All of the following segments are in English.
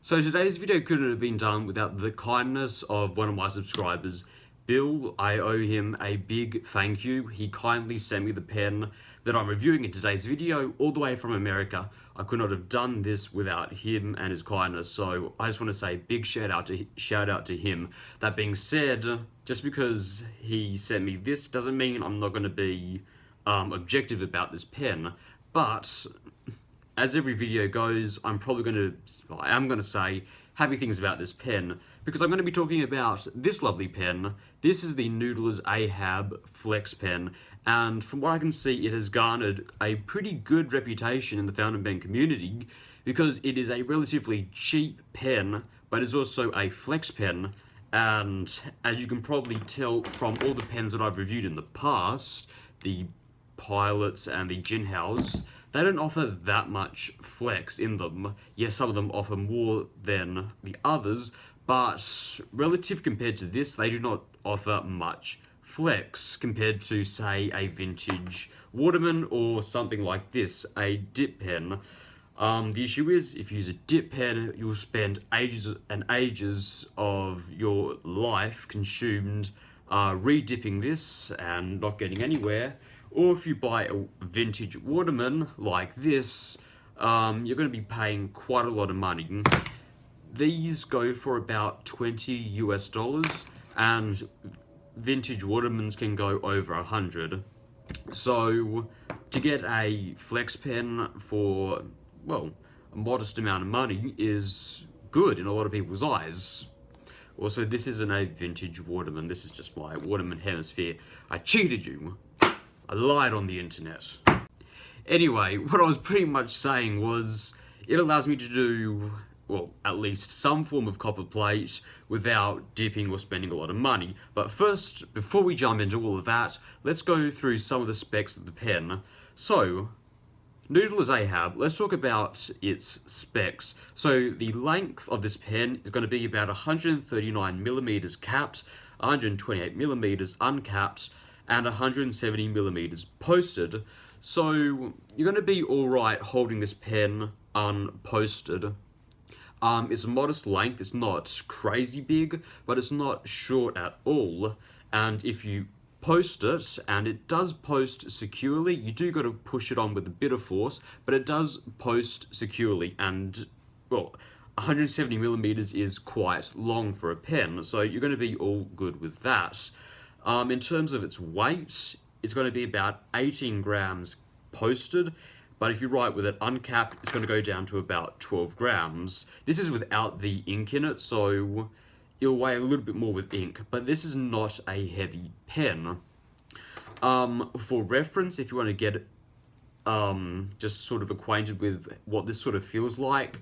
So today's video couldn't have been done without the kindness of one of my subscribers, Bill. I owe him a big thank you. He kindly sent me the pen that I'm reviewing in today's video all the way from America. I could not have done this without him and his kindness, so I just want to say big shout out to him. That being said, just because he sent me this doesn't mean I'm not going to be objective about this pen, but as every video goes, I am going to say happy things about this pen, because I'm going to be talking about this lovely pen. This is the Noodler's Ahab Flex pen, and from what I can see, it has garnered a pretty good reputation in the fountain pen community, because it is a relatively cheap pen, but it's also a flex pen, and as you can probably tell from all the pens that I've reviewed in the past, the Pilots and the Jinhaos, they don't offer that much flex in them. Yes, some of them offer more than the others, but relative compared to this, they do not offer much flex compared to, say, a vintage Waterman or something like this, a dip pen. The issue is, if you use a dip pen, you'll spend ages and ages of your life consumed re-dipping this and not getting anywhere. Or if you buy a vintage Waterman like this, you're going to be paying quite a lot of money. These go for about $20 US, and vintage Watermans can go over 100. So to get a flex pen for, well, a modest amount of money is good in a lot of people's eyes. Also, this isn't a vintage Waterman, this is just my Waterman hemisphere. I cheated you. I lied on the internet. Anyway, what I was pretty much saying was, it allows me to do, well, at least some form of copperplate without dipping or spending a lot of money. But first, before we jump into all of that, let's go through some of the specs of the pen. So, Noodler's Ahab, let's talk about its specs. So, the length of this pen is going to be about 139mm capped, 128mm uncapped, and 170mm posted. So you're going to be alright holding this pen unposted. It's a modest length, it's not crazy big, but it's not short at all. And if you post it, and it does post securely, you do got to push it on with a bit of force, but it does post securely, and, well, 170mm is quite long for a pen, so you're going to be all good with that. In terms of its weight, it's going to be about 18 grams posted, but if you write with it uncapped, it's going to go down to about 12 grams. This is without the ink in it, so it'll weigh a little bit more with ink, but this is not a heavy pen. For reference, if you want to get just sort of acquainted with what this sort of feels like,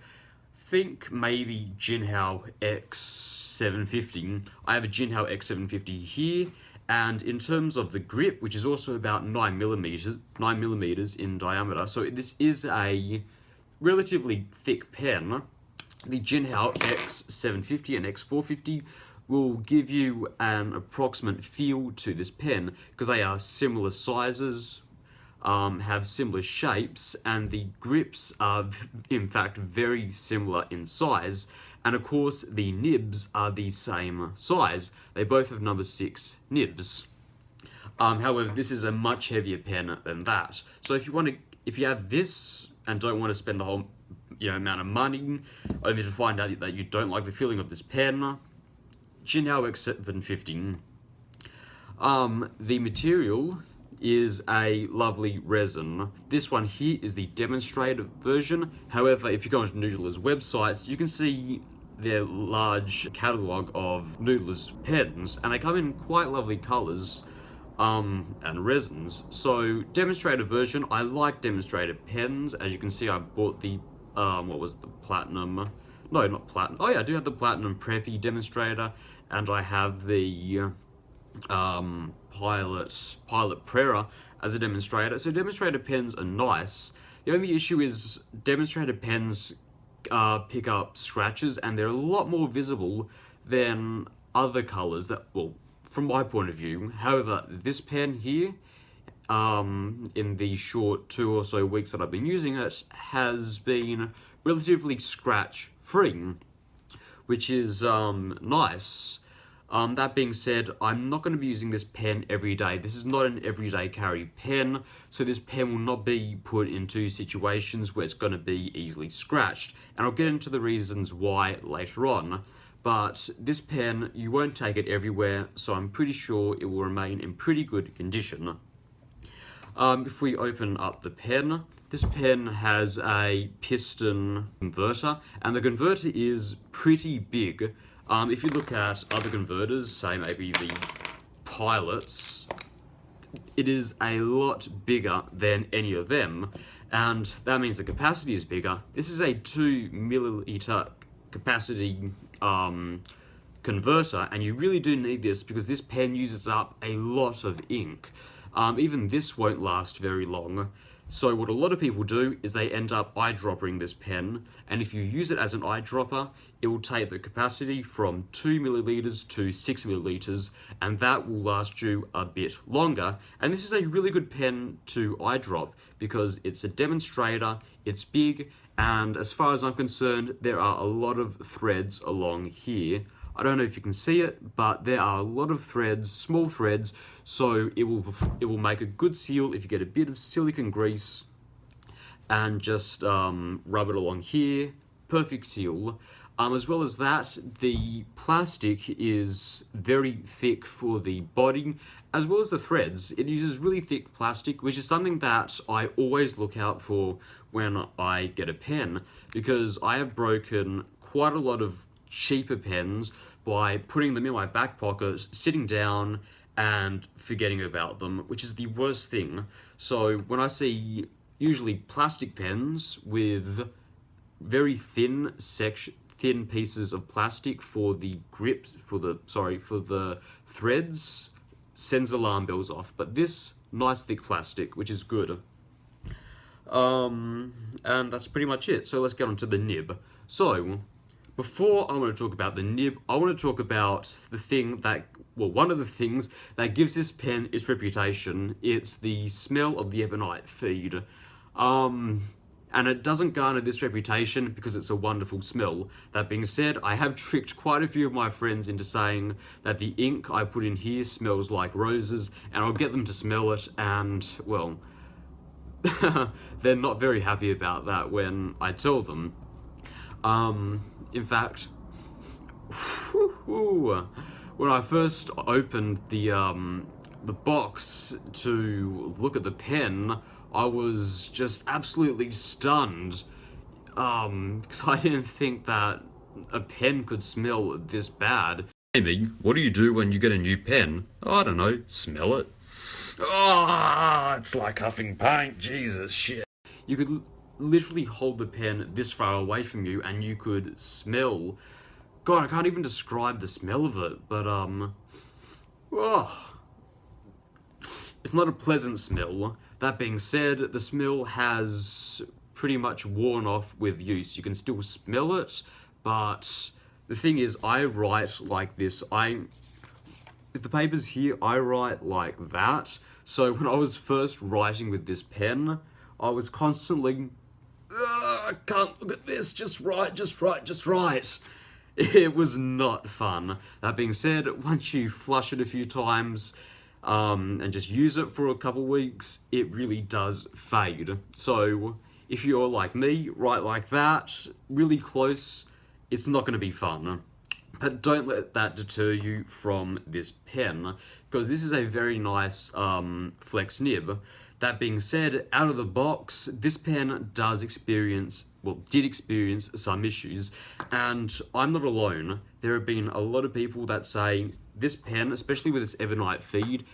think maybe Jinhao X750. I have a Jinhao X750 here, and in terms of the grip, which is also about 9mm in diameter, so this is a relatively thick pen. The Jinhao X750 and X450 will give you an approximate feel to this pen, because they are similar sizes, have similar shapes, and the grips are in fact very similar in size, and of course the nibs are the same size. They both have number 6 nibs. However, this is a much heavier pen than that. So if you have this and don't want to spend the whole amount of money only to find out that you don't like the feeling of this pen, Jinhao X750. The material is a lovely resin. This one here is the demonstrator version. However, if you go onto Noodler's websites, you can see their large catalogue of Noodler's pens, and they come in quite lovely colours and resins. So, demonstrator version, I like demonstrator pens. As you can see, I bought the, what was the platinum? No, not platinum. Oh yeah, I do have the platinum preppy demonstrator, and I have the Pilot Prera as a demonstrator. So demonstrator pens are nice. The only issue is demonstrator pens pick up scratches, and they're a lot more visible than other colors that, well, from my point of view. However, this pen here, in the short 2 or so weeks that I've been using it, has been relatively scratch free. which is nice. That being said, I'm not going to be using this pen every day. This is not an everyday carry pen, so this pen will not be put into situations where it's going to be easily scratched. And I'll get into the reasons why later on. But this pen, you won't take it everywhere, so I'm pretty sure it will remain in pretty good condition. If we open up the pen, this pen has a piston converter, and the converter is pretty big. If you look at other converters, say maybe the Pilots, it is a lot bigger than any of them, and that means the capacity is bigger. This is a 2 milliliter capacity converter, and you really do need this because this pen uses up a lot of ink. Even this won't last very long. So what a lot of people do is they end up eyedropping this pen, and if you use it as an eyedropper, it will take the capacity from 2 milliliters to 6 milliliters, and that will last you a bit longer. And this is a really good pen to eyedrop because it's a demonstrator, it's big, and as far as I'm concerned, there are a lot of threads along here. I don't know if you can see it, but there are a lot of threads, small threads, so it will make a good seal if you get a bit of silicone grease and just rub it along here. Perfect seal. As well as that, the plastic is very thick for the body, as well as the threads. It uses really thick plastic, which is something that I always look out for when I get a pen, because I have broken quite a lot of cheaper pens by putting them in my back pocket, sitting down and forgetting about them, which is the worst thing. So when I see usually plastic pens with very thin pieces of plastic for the grips, for the threads, sends alarm bells off. But this nice thick plastic, which is good. And that's pretty much it. So let's get on to the nib. So before I want to talk about the nib, I want to talk about the thing that, well, one of the things that gives this pen its reputation. It's the smell of the ebonite feed. And it doesn't garner this reputation because it's a wonderful smell. That being said, I have tricked quite a few of my friends into saying that the ink I put in here smells like roses, and I'll get them to smell it, and, well, they're not very happy about that when I tell them. In fact, when I first opened the box to look at the pen, I was just absolutely stunned, because I didn't think that a pen could smell this bad. Amy, what do you do when you get a new pen? I don't know, smell it. It's like huffing paint, Jesus shit. You could literally hold the pen this far away from you and you could smell, God, I can't even describe the smell of it, but it's not a pleasant smell. That being said, the smell has pretty much worn off with use. You can still smell it, but the thing is, I write like this. If the paper's here, I write like that. So when I was first writing with this pen, I was constantly, I can't look at this, just write. It was not fun. That being said, once you flush it a few times, and just use it for a couple weeks, it really does fade. So if you're like me, write like that, really close, it's not going to be fun. But don't let that deter you from this pen, because this is a very nice flex nib. That being said, out of the box, this pen did experience some issues, and I'm not alone. There have been a lot of people that say this pen, especially with its ebonite feed,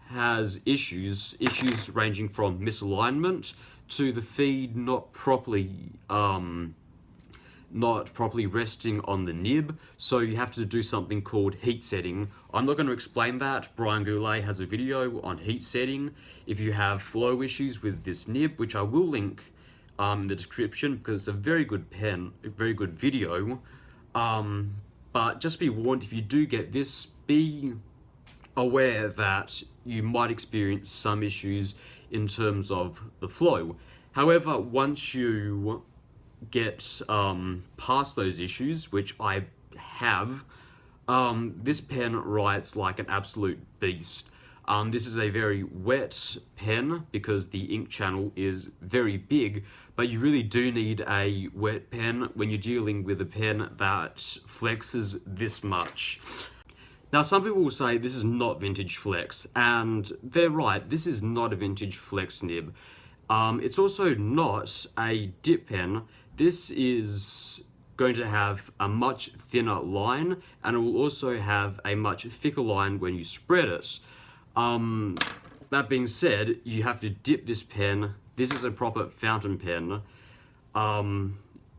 has issues ranging from misalignment to the feed not properly resting on the nib, so you have to do something called heat setting. I'm not going to explain that. Brian Goulet has a video on heat setting. If you have flow issues with this nib, which I will link in the description because it's a very good pen, a very good video. But just be warned, if you do get this, be aware that you might experience some issues in terms of the flow. However, once you get past those issues, which I have, this pen writes like an absolute beast. This is a very wet pen because the ink channel is very big, but you really do need a wet pen when you're dealing with a pen that flexes this much. Now, some people will say this is not vintage flex, and they're right, this is not a vintage flex nib. It's also not a dip pen. This is going to have a much thinner line, and it will also have a much thicker line when you spread it. That being said, you have to dip this pen. This is a proper fountain pen.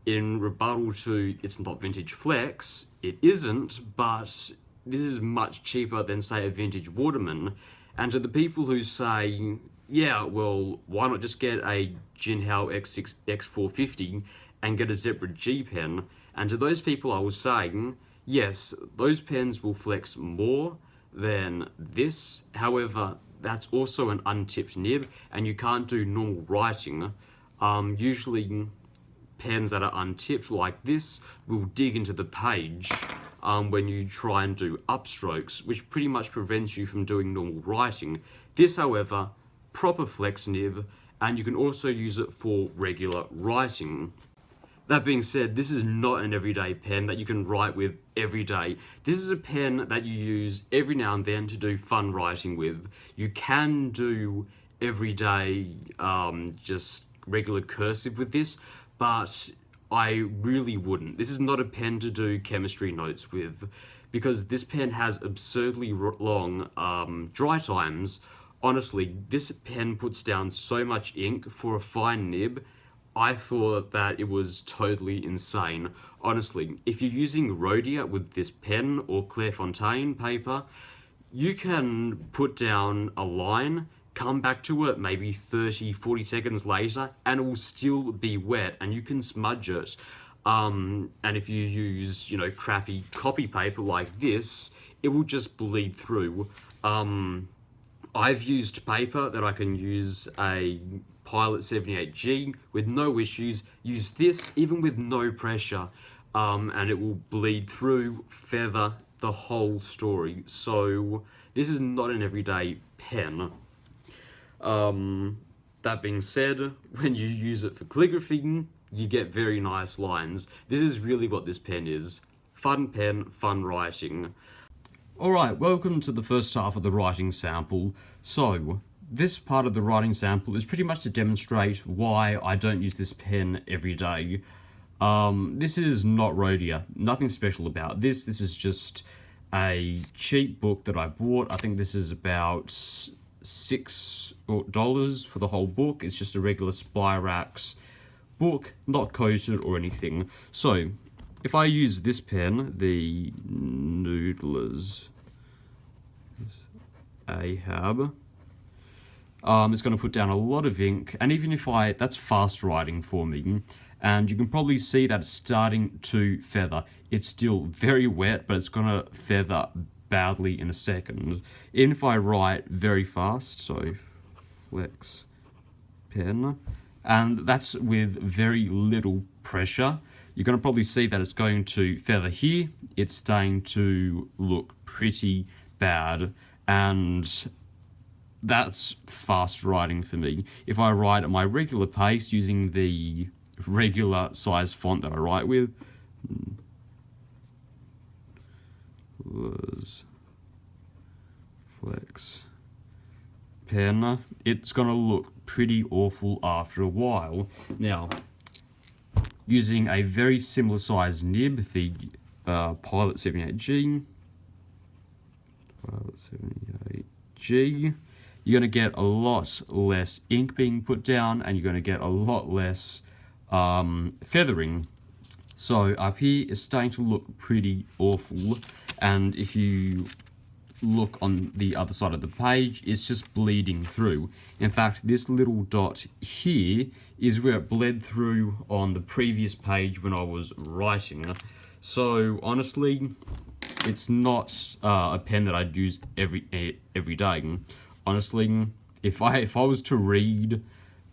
In rebuttal to it's not vintage flex, it isn't, but this is much cheaper than, say, a vintage Waterman. And to the people who say, yeah, well, why not just get a Jinhao X450 and get a Zebra G pen? And to those people I was saying, yes, those pens will flex more than this. However, that's also an untipped nib, and you can't do normal writing. Usually, pens that are untipped like this will dig into the page when you try and do upstrokes, which pretty much prevents you from doing normal writing. This, however, proper flex nib, and you can also use it for regular writing. That being said, this is not an everyday pen that you can write with every day. This is a pen that you use every now and then to do fun writing with. You can do everyday just regular cursive with this, but I really wouldn't. This is not a pen to do chemistry notes with, because this pen has absurdly long dry times. Honestly, this pen puts down so much ink for a fine nib. I thought that it was totally insane. Honestly, if you're using Rhodia with this pen or Clairefontaine paper, you can put down a line, come back to it maybe 30, 40 seconds later, and it will still be wet, and you can smudge it. And if you use, crappy copy paper like this, it will just bleed through. I've used paper that I can use a Pilot 78G with no issues. Use this even with no pressure, and it will bleed through, feather, the whole story. So this is not an everyday pen. That being said, when you use it for calligraphy, you get very nice lines. This is really what this pen is. Fun pen, fun writing. Alright, welcome to the first half of the writing sample. So, this part of the writing sample is pretty much to demonstrate why I don't use this pen every day. This is not Rhodia, nothing special about this. This is just a cheap book that I bought. I think this is about $6 for the whole book. It's just a regular Spirax book, not coated or anything. So, if I use this pen, the Noodler's Ahab, it's going to put down a lot of ink, and even if that's fast writing for me, and you can probably see that it's starting to feather. It's still very wet, but it's going to feather badly in a second. Even if I write very fast, so flex pen, and that's with very little pressure, you're going to probably see that it's going to feather here. It's starting to look pretty bad, and that's fast writing for me. If I write at my regular pace using the regular size font that I write with, flex pen, it's going to look pretty awful after a while. Now, using a very similar size nib, the Pilot 78G, you're going to get a lot less ink being put down, and you're going to get a lot less feathering. So up here it's starting to look pretty awful, and if you look on the other side of the page, it's just bleeding through. In fact, this little dot here is where it bled through on the previous page when I was writing. So honestly, it's not a pen that I'd use every day. Honestly, if I was to read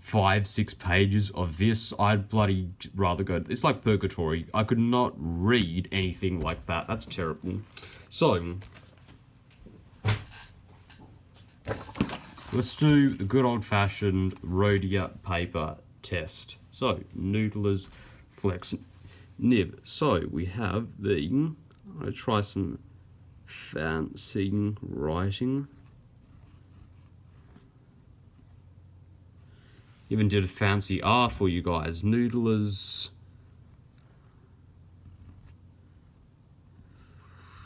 5-6 pages of this, I'd bloody rather go. It's like purgatory. I could not read anything like that. That's terrible. So let's do the good old-fashioned Rhodia paper test. So Noodler's Flex Nib. So we have the. I'm gonna try some fancy writing. Even did a fancy R for you guys. Noodler's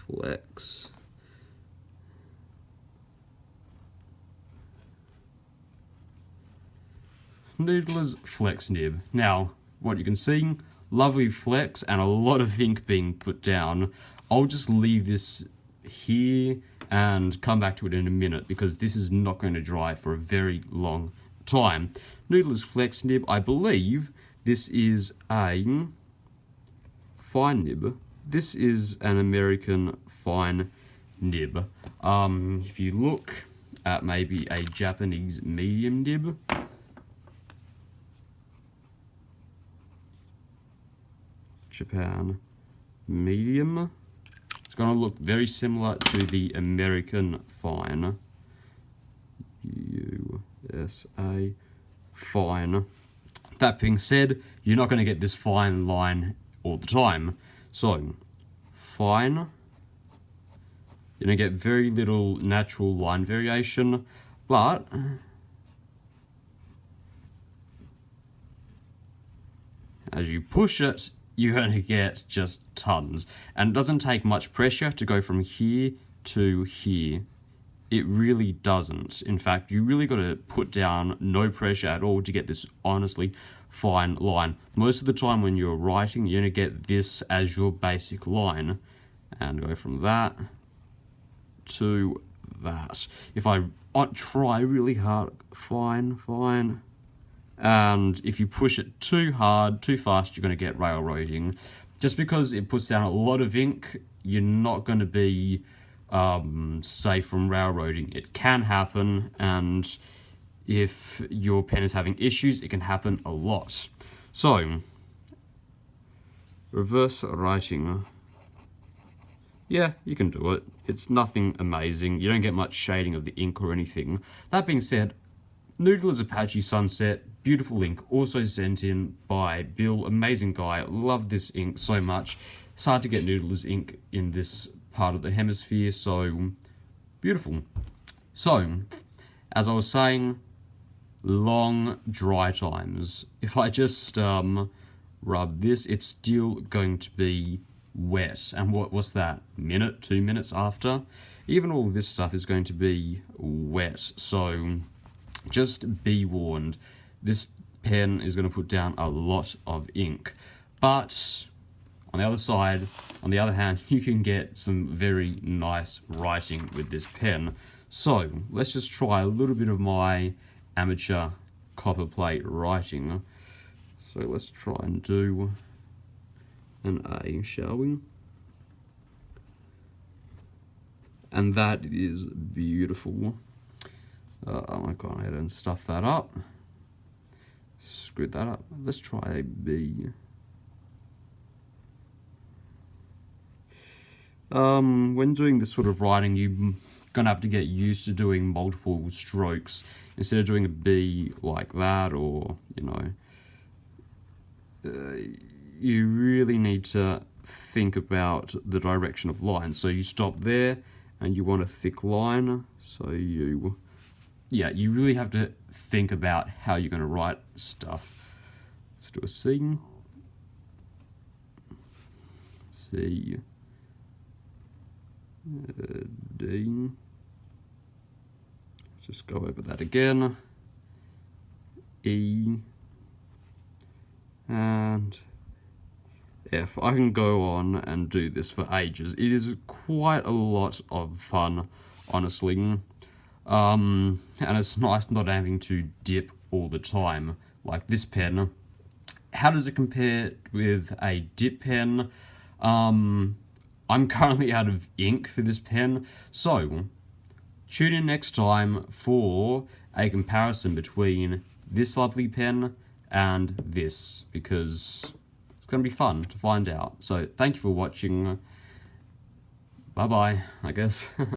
Flex. Noodler's Flex Nib. Now, what you can see, lovely flex and a lot of ink being put down. I'll just leave this here and come back to it in a minute because this is not going to dry for a very long time. Noodler's Flex Nib, I believe this is a fine nib. This is an American fine nib. If you look at maybe a Japanese medium nib, Japan medium, it's going to look very similar to the American fine. USA fine. That being said, you're not going to get this fine line all the time. So, fine, you're going to get very little natural line variation, but as you push it, you're going to get just tons. And it doesn't take much pressure to go from here to here. It really doesn't. In fact, you really got to put down no pressure at all to get this honestly fine line. Most of the time when you're writing, you're going to get this as your basic line. And go from that to that. If I try really hard, fine. And if you push it too hard, too fast, you're going to get railroading. Just because it puts down a lot of ink, you're not going to be safe from railroading. It can happen, and if your pen is having issues, it can happen a lot. So, reverse writing. Yeah, you can do it. It's nothing amazing. You don't get much shading of the ink or anything. That being said, Noodler's Apache Sunset, beautiful ink, also sent in by Bill, amazing guy. Love this ink so much. It's hard to get Noodler's ink in this part of the hemisphere, so beautiful. So, as I was saying, long dry times. If I just rub this, it's still going to be wet. And what's that? Minute, 2 minutes after? Even all this stuff is going to be wet, so just be warned. This pen is going to put down a lot of ink, but on the other side, on the other hand, you can get some very nice writing with this pen. So let's just try a little bit of my amateur Copperplate writing. So let's try and do an A, shall we? And that is beautiful. Oh my god, I didn't stuff that up. Screwed that up. Let's try a B. When doing this sort of writing, you're gonna have to get used to doing multiple strokes instead of doing a B like that, or you really need to think about the direction of lines. So you stop there, and you want a thick line. So you really have to think about how you're gonna write stuff. Let's do a C. C. D. Let's just go over that again. E. And F. I can go on and do this for ages. It is quite a lot of fun, honestly. And it's nice not having to dip all the time, like this pen. How does it compare with a dip pen? I'm currently out of ink for this pen, so tune in next time for a comparison between this lovely pen and this, because it's going to be fun to find out. So thank you for watching. Bye bye, I guess.